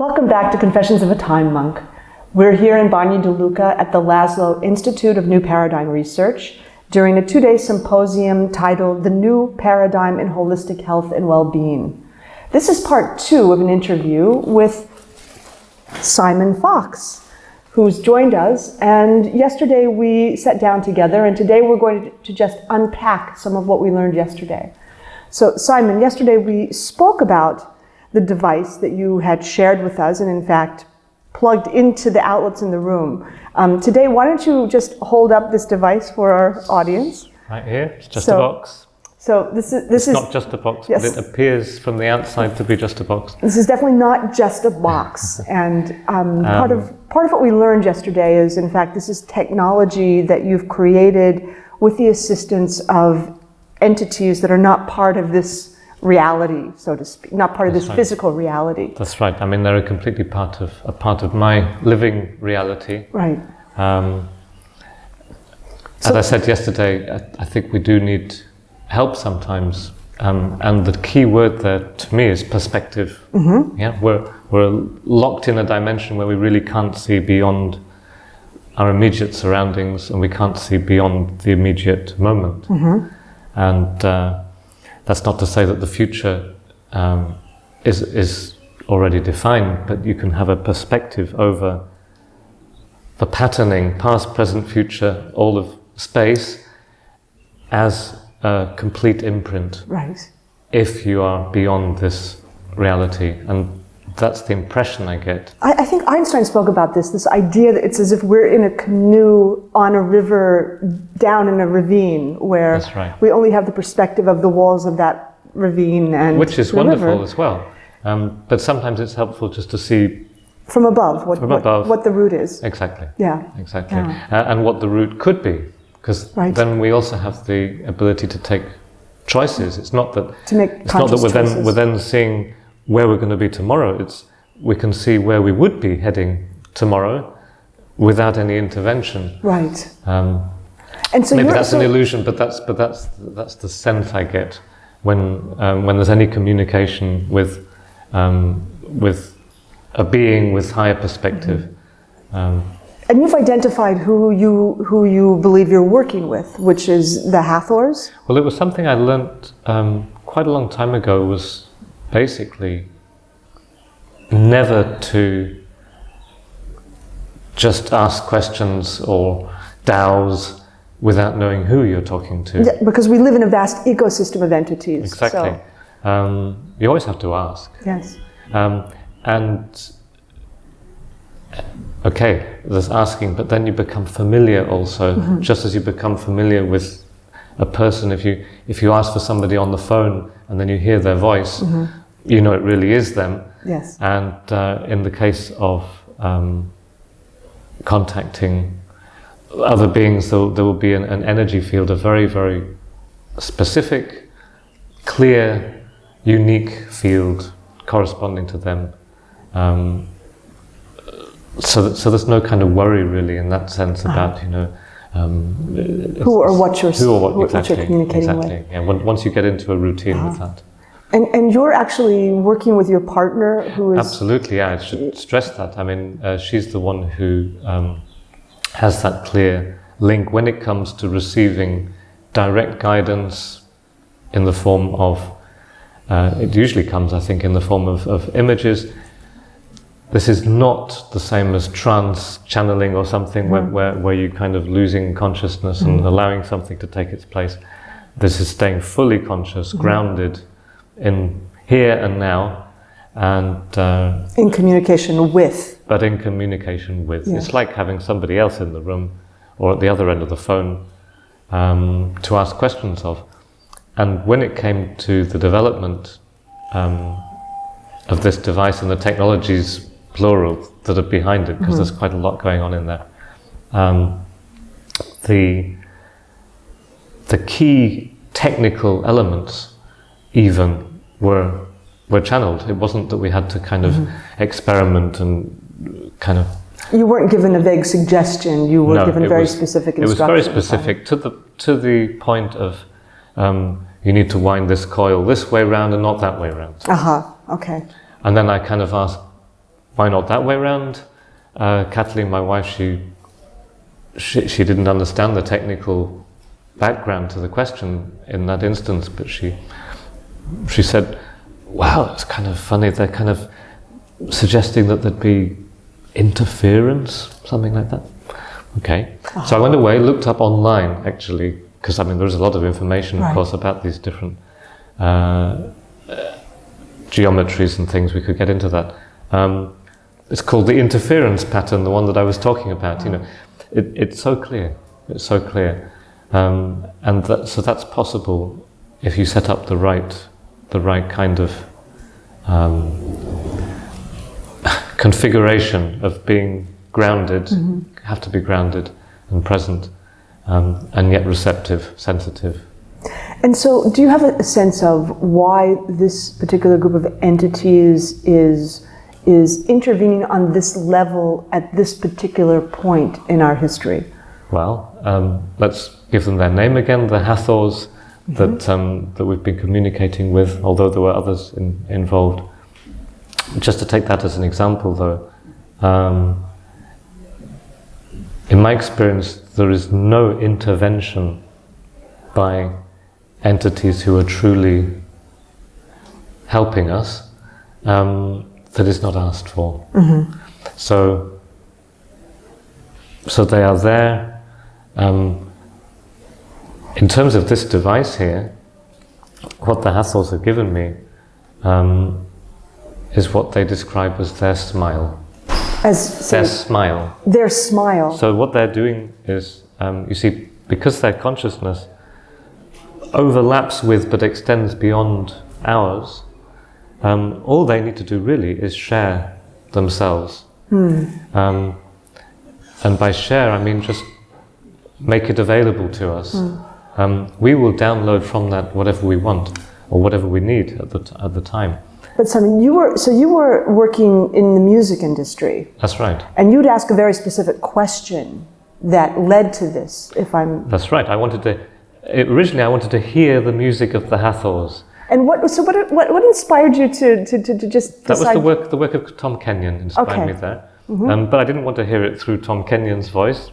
Welcome back to Confessions of a Time Monk. We're here in Bagni de Lucca at the Laszlo Institute of New Paradigm Research during a 2-day symposium titled The New Paradigm in Holistic Health and Well-Being. This is part 2 of an interview with Simon Fox, who's joined us. And yesterday we sat down together, and today we're going to just unpack some of what we learned yesterday. So Simon, yesterday we spoke about the device that you had shared with us and in fact plugged into the outlets in the room. Today, why don't you just hold up this device for our audience? Right here, it's just a box. So this is not just a box, yes. But it appears from the outside to be just a box. This is definitely not just a box. And part of what we learned yesterday is, in fact, this is technology that you've created with the assistance of entities that are not part of this reality, so to speak, not part of this physical reality. That's right. I mean, they're a completely part of my living reality. Right. As I said yesterday, I think we do need help sometimes, and the key word there to me is perspective. Mm-hmm. Yeah, we're locked in a dimension where we really can't see beyond our immediate surroundings, and we can't see beyond the immediate moment. Mm-hmm. And that's not to say that the future is already defined, but you can have a perspective over the patterning, past, present, future, all of space, as a complete imprint. Right. If you are beyond this reality. And that's the impression I get. I think Einstein spoke about this idea that it's as if we're in a canoe on a river down in a ravine where That's right. we only have the perspective of the walls of that ravine and which is the wonderful river. As well. But sometimes it's helpful just to see from above what the route is. Exactly. Yeah. Exactly. Yeah. And what the route could be. Because then we also have the ability to take choices. It's not that we're then seeing where we're going to be tomorrow. We can see where we would be heading tomorrow without any intervention. Right. And so maybe that's an illusion, but that's the sense I get when there's any communication with a being with higher perspective. Mm-hmm. And you've identified who you believe you're working with, which is the Hathors? Well, it was something I learnt quite a long time ago, was basically never to just ask questions or dows without knowing who you're talking to. Yeah, because we live in a vast ecosystem of entities. Exactly. So. You always have to ask. Yes. And okay, there's asking, but then you become familiar also, mm-hmm. just as you become familiar with a person. If you ask for somebody on the phone and then you hear their voice, mm-hmm. you know it really is them. Yes. And in the case of contacting other beings, there will be an energy field, a very, very specific, clear, unique field corresponding to them. So there's no kind of worry really in that sense about who or what you're communicating with. Yeah, once you get into a routine with that. And you're actually working with your partner who is... Absolutely, yeah, I should stress that. I mean, she's the one who has that clear link when it comes to receiving direct guidance in the form of, it usually comes, I think, in the form of images. This is not the same as trance channeling or something where you're kind of losing consciousness and allowing something to take its place. This is staying fully conscious, grounded in here and now, and in communication with. But in communication with. Yes. It's like having somebody else in the room or at the other end of the phone to ask questions of. And when it came to the development of this device and the technologies, plural, that are behind it, because there's quite a lot going on in there, the key technical elements even were channeled. It wasn't that we had to kind of experiment and kind of... You weren't given a vague suggestion, you were given very specific instructions. It was very specific to the point of you need to wind this coil this way round and not that way round. Okay. And then I kind of asked, why not that way around? Kathleen, my wife, she didn't understand the technical background to the question in that instance, but she said, wow, it's kind of funny, they're kind of suggesting that there'd be interference, something like that. Okay, so I went away, looked up online actually, because I mean there's a lot of information, of course, about these different geometries and things. We could get into that. It's called the interference pattern, the one that I was talking about. You know, it's so clear. It's so clear, so that's possible if you set up the right kind of configuration of being grounded. Have to be grounded and present, and yet receptive, sensitive. And so, do you have a sense of why this particular group of entities is intervening on this level at this particular point in our history? Well, let's give them their name again, the Hathors that we've been communicating with, although there were others involved. Just to take that as an example though, in my experience, there is no intervention by entities who are truly helping us that is not asked for. So they are there. In terms of this device here, what the Hathors have given me is what they describe as their smile. Their smile. Their smile. So what they're doing is, you see, because their consciousness overlaps with but extends beyond ours, all they need to do really is share themselves. And by share, I mean just make it available to us. We will download from that whatever we want or whatever we need at the time. But Simon, you were working in the music industry. That's right. And you'd ask a very specific question that led to this, if I'm... That's right. Originally I wanted to hear the music of the Hathors. And what inspired you to just decide... That was the work of Tom Kenyon inspired me there. But I didn't want to hear it through Tom Kenyon's voice,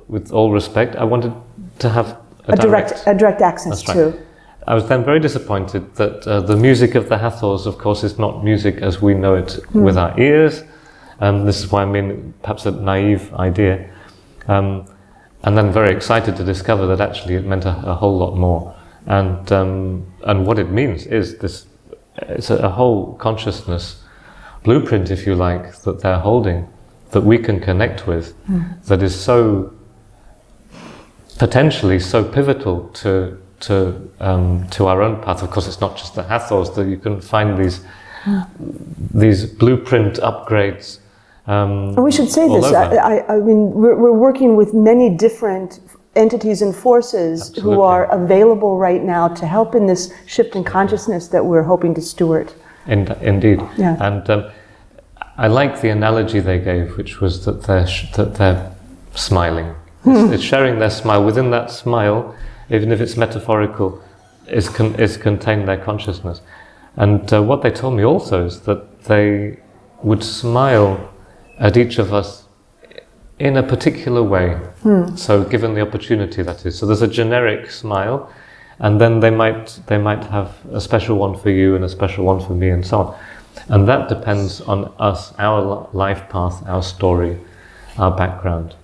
with all respect. I wanted to have a direct access to. I was then very disappointed that the music of the Hathors, of course, is not music as we know it with our ears. This is why I mean, perhaps a naive idea. And then very excited to discover that actually it meant a whole lot more. And what it means is this: it's a whole consciousness blueprint, if you like, that they're holding, that we can connect with, that is so potentially so pivotal to our own path. Of course, it's not just the Hathors, that you can find these blueprint upgrades. And we should say this. I mean, we're working with many different entities and forces who are available right now to help in this shift in consciousness that we're hoping to steward. Indeed. Yeah. And I like the analogy they gave, which was that they're smiling. It's sharing their smile. Within that smile, even if it's metaphorical, is contained their consciousness. And what they told me also is that they would smile at each of us in a particular way. So given the opportunity, that is. So there's a generic smile, and then they might have a special one for you and a special one for me, and so on. And that depends on us, our life path, our story, our background.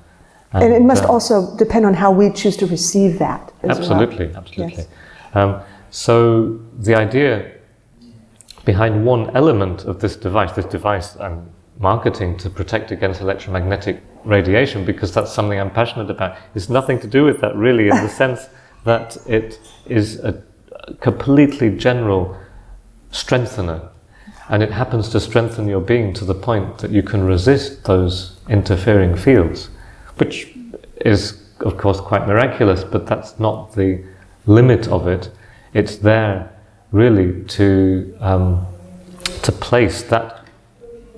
And it must also depend on how we choose to receive that as absolutely. Yes. So the idea behind one element of this device I'm marketing to protect against electromagnetic radiation, because that's something I'm passionate about. It's nothing to do with that really, in the sense that it is a completely general strengthener, and it happens to strengthen your being to the point that you can resist those interfering fields, which is of course quite miraculous, but that's not the limit of it. It's there really to place that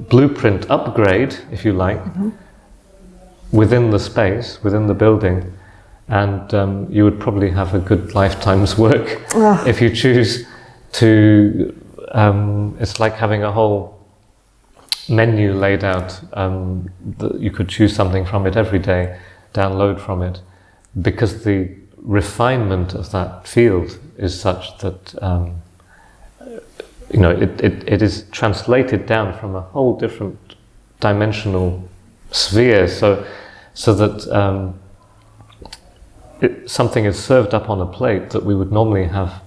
blueprint upgrade, if you like, within the space, within the building, and you would probably have a good lifetime's work if you choose to. It's like having a whole menu laid out that you could choose something from it every day, download from it, because the refinement of that field is such that it is translated down from a whole different dimensional sphere, so that something is served up on a plate that we would normally have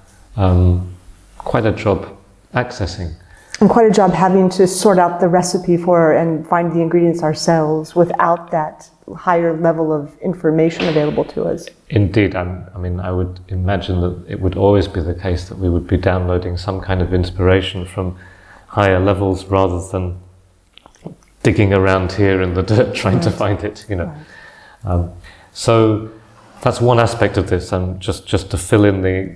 quite a job accessing. And quite a job having to sort out the recipe for and find the ingredients ourselves without that higher level of information available to us. Indeed, I would imagine that it would always be the case that we would be downloading some kind of inspiration from higher levels rather than digging around here in the dirt trying to find it, Right. So that's one aspect of this, and just to fill in the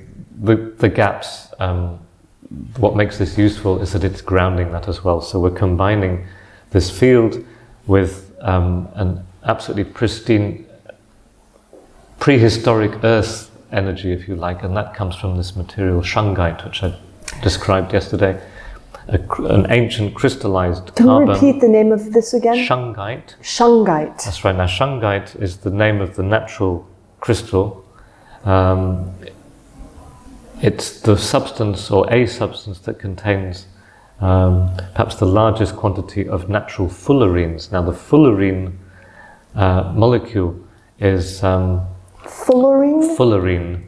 gaps. What makes this useful is that it's grounding that as well. So we're combining this field with an absolutely pristine prehistoric earth energy, if you like, and that comes from this material shungite, which I described yesterday, an ancient crystallized Can carbon. you repeat the name of this again? Shungite. Shungite. That's right. Now, shungite is the name of the natural crystal. It's the substance, or a substance, that contains perhaps the largest quantity of natural fullerenes. Now, the fullerene molecule is fullerene. Fullerene.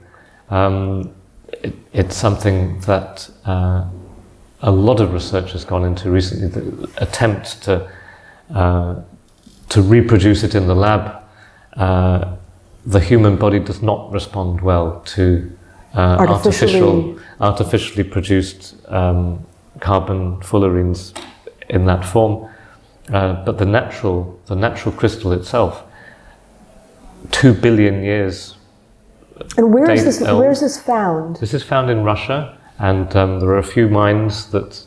It's something that a lot of research has gone into recently. The attempts to reproduce it in the lab. The human body does not respond well to artificially produced carbon fullerenes in that form, but the natural crystal itself, 2 billion years. And where is this found? This is found in Russia, and there are a few mines that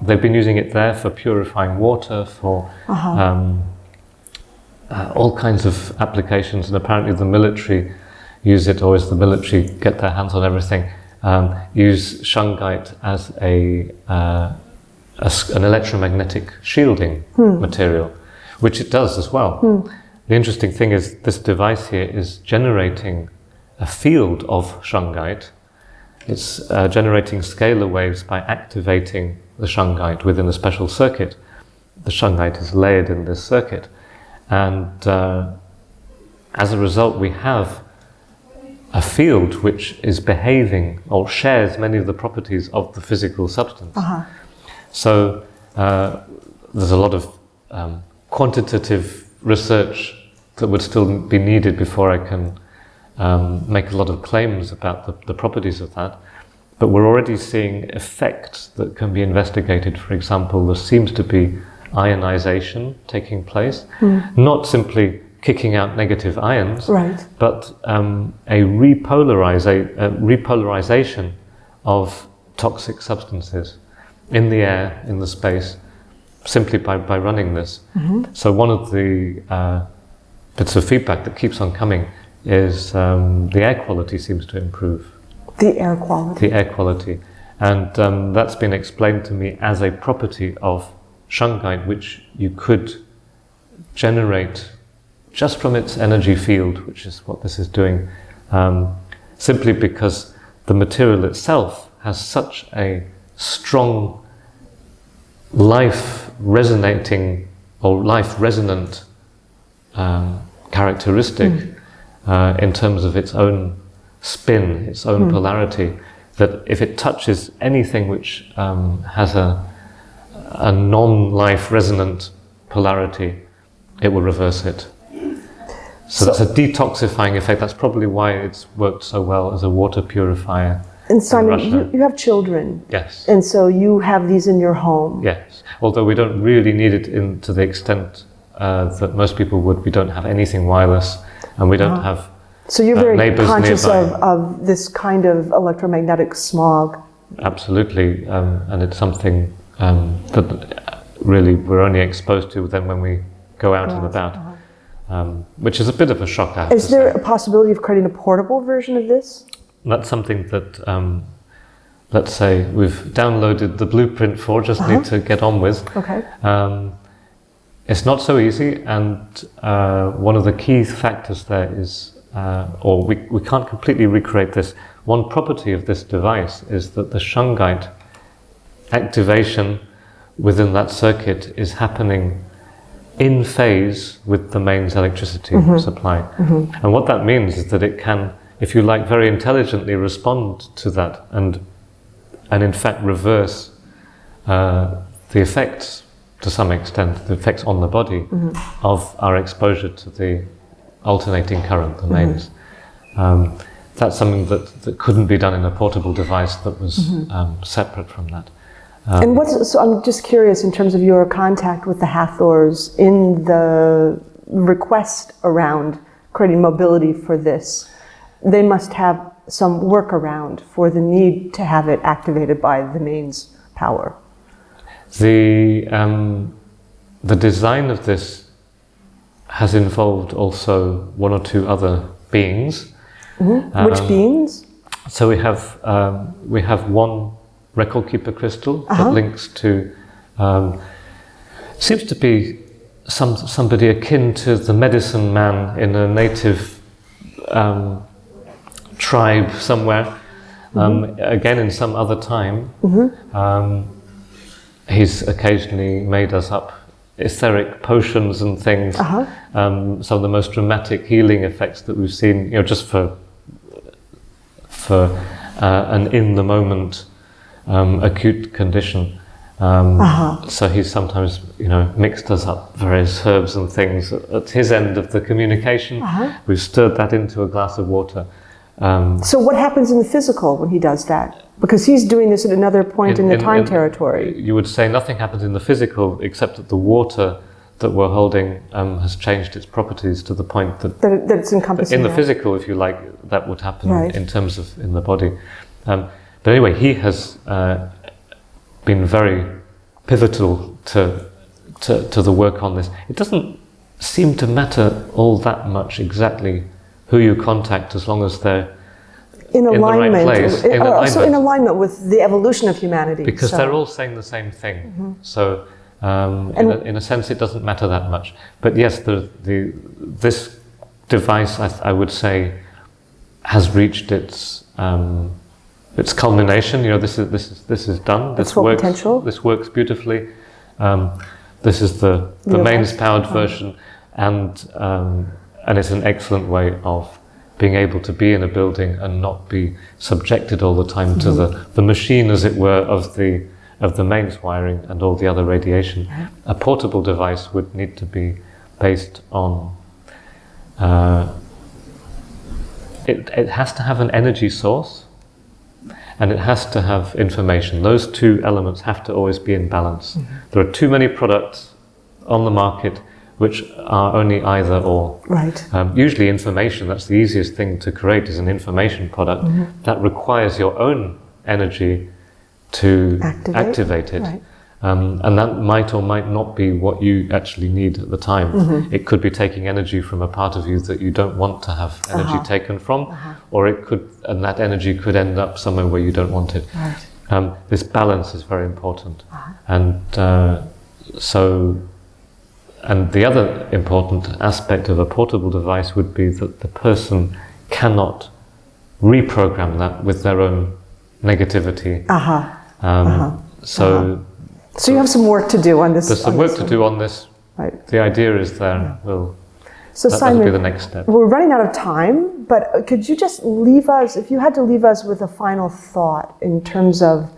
they've been using it there for purifying water, for all kinds of applications, and apparently the military use it, or as the military get their hands on everything, use shungite as an electromagnetic shielding material, which it does as well. The interesting thing is this device here is generating a field of shungite. It's generating scalar waves by activating the shungite within a special circuit. The shungite is layered in this circuit, and as a result we have a field which is behaving or shares many of the properties of the physical substance. So there's a lot of quantitative research that would still be needed before I can make a lot of claims about the properties of that. But we're already seeing effects that can be investigated. For example, there seems to be ionization taking place, not simply kicking out negative ions, right, but a repolarization of toxic substances in the air, in the space, simply by running this. So one of the bits of feedback that keeps on coming is the air quality seems to improve. The air quality? The air quality. And that's been explained to me as a property of shungite, which you could generate just from its energy field, which is what this is doing, simply because the material itself has such a strong life-resonating or life-resonant characteristic in terms of its own spin, its own polarity, that if it touches anything which has a non-life resonant polarity, it will reverse it. So that's a detoxifying effect. That's probably why it's worked so well as a water purifier. And Simon, you have children. Yes. And so you have these in your home. Yes. Although we don't really need it to the extent that most people would. We don't have anything wireless, and we don't have so you're very conscious nearby. of this kind of electromagnetic smog. Absolutely. And it's something that really we're only exposed to then when we go out and about. Which is a bit of a shock, I have to say. Is there a possibility of creating a portable version of this? That's something that let's say we've downloaded the blueprint for, just need to get on with. Okay. It's not so easy, and one of the key factors there is, or we can't completely recreate this. One property of this device is that the shungite activation within that circuit is happening in phase with the mains electricity supply. And what that means is that it can, if you like, very intelligently respond to that and in fact reverse the effects, to some extent, the effects on the body of our exposure to the alternating current, the mains. That's something that couldn't be done in a portable device that was separate from that. And so I'm just curious, in terms of your contact with the Hathors in the request around creating mobility for this, they must have some workaround for the need to have it activated by the mains power. The design of this has involved also one or two other beings. Which beings? So we have one record keeper crystal that links to, seems to be somebody akin to the medicine man in a native tribe somewhere, again in some other time. He's occasionally made us up etheric potions and things, some of the most dramatic healing effects that we've seen, just for an in-the-moment acute condition. So he's sometimes, mixed us up various herbs and things at his end of the communication. We've stirred that into a glass of water. So what happens in the physical when he does that? Because he's doing this at another point in the time territory. You would say nothing happens in the physical, except that the water that we're holding has changed its properties to the point that it's encompassing in the physical, if you like, that would happen in terms of in the body. But anyway, he has been very pivotal to the work on this. It doesn't seem to matter all that much exactly who you contact, as long as they're in alignment, the right place, also in alignment with the evolution of humanity. Because they're all saying the same thing. So in a sense, it doesn't matter that much. But yes, this device, I would say, has reached its culmination. This is done. Its full potential. This works beautifully. This is the mains powered version, and it's an excellent way of being able to be in a building and not be subjected all the time to the machine, as it were, of the mains wiring and all the other radiation. A portable device would need to be based on. It has to have an energy source, and it has to have information. Those two elements have to always be in balance. There are too many products on the market which are only either or. Right. Usually information, that's the easiest thing to create, is an information product that requires your own energy to activate it. Right. And that might or might not be what you actually need at the time. It could be taking energy from a part of you that you don't want to have energy taken from, or and that energy could end up somewhere where you don't want it. Right. This balance is very important. And the other important aspect of a portable device would be that the person cannot reprogram that with their own negativity. So you have some work to do on this. There's some work to do on this. Right. The idea is there. So Simon, that'll be the next step. We're running out of time, but could you just leave us, if you had to leave us with a final thought in terms of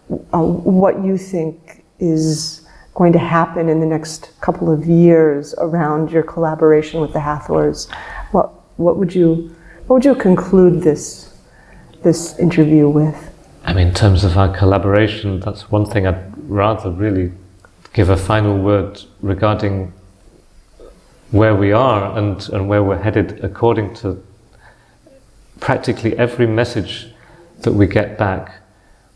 what you think is going to happen in the next couple of years around your collaboration with the Hathors, what would you conclude this interview with? In terms of our collaboration, that's one thing I'd rather really give a final word regarding where we are and where we're headed, according to practically every message that we get back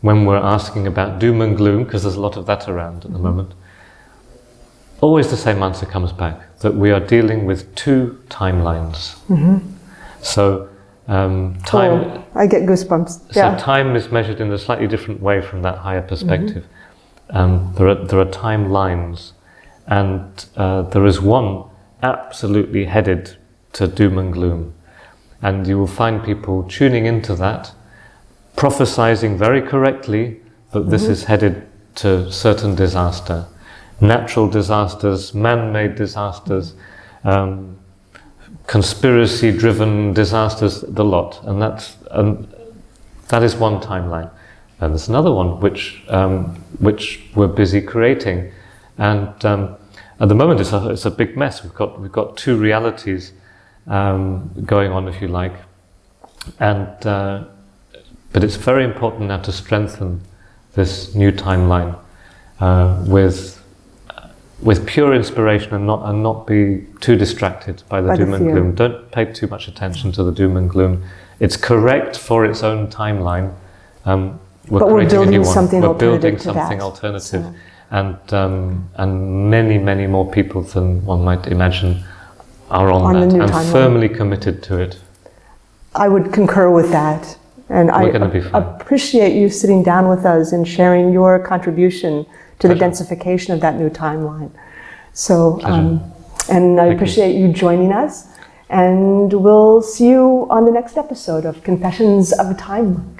when we're asking about doom and gloom, because there's a lot of that around at the moment. Always the same answer comes back, that we are dealing with two timelines. So Time. I get goosebumps. So Yeah. time is measured in a slightly different way from that higher perspective. There are timelines, and there is one absolutely headed to doom and gloom, and you will find people tuning into that, prophesizing very correctly that this is headed to certain disaster, natural disasters, man-made disasters, conspiracy-driven disasters, the lot, and that is one timeline. And there's another one which we're busy creating, and at the moment it's a big mess. We've got two realities going on, if you like, and but it's very important now to strengthen this new timeline with pure inspiration, and not be too distracted by the doom and gloom. Don't pay too much attention to the doom and gloom. It's correct for its own timeline. We're building something alternative, So. and many more people than one might imagine are on that and timeline. Firmly committed to it. I would concur with that, and We're going to be fine. appreciate you sitting down with us and sharing your contribution to the Pleasure. densification of that new timeline. So, Pleasure. and I Thank appreciate you joining us, and we'll see you on the next episode of Confessions of a Time Monk.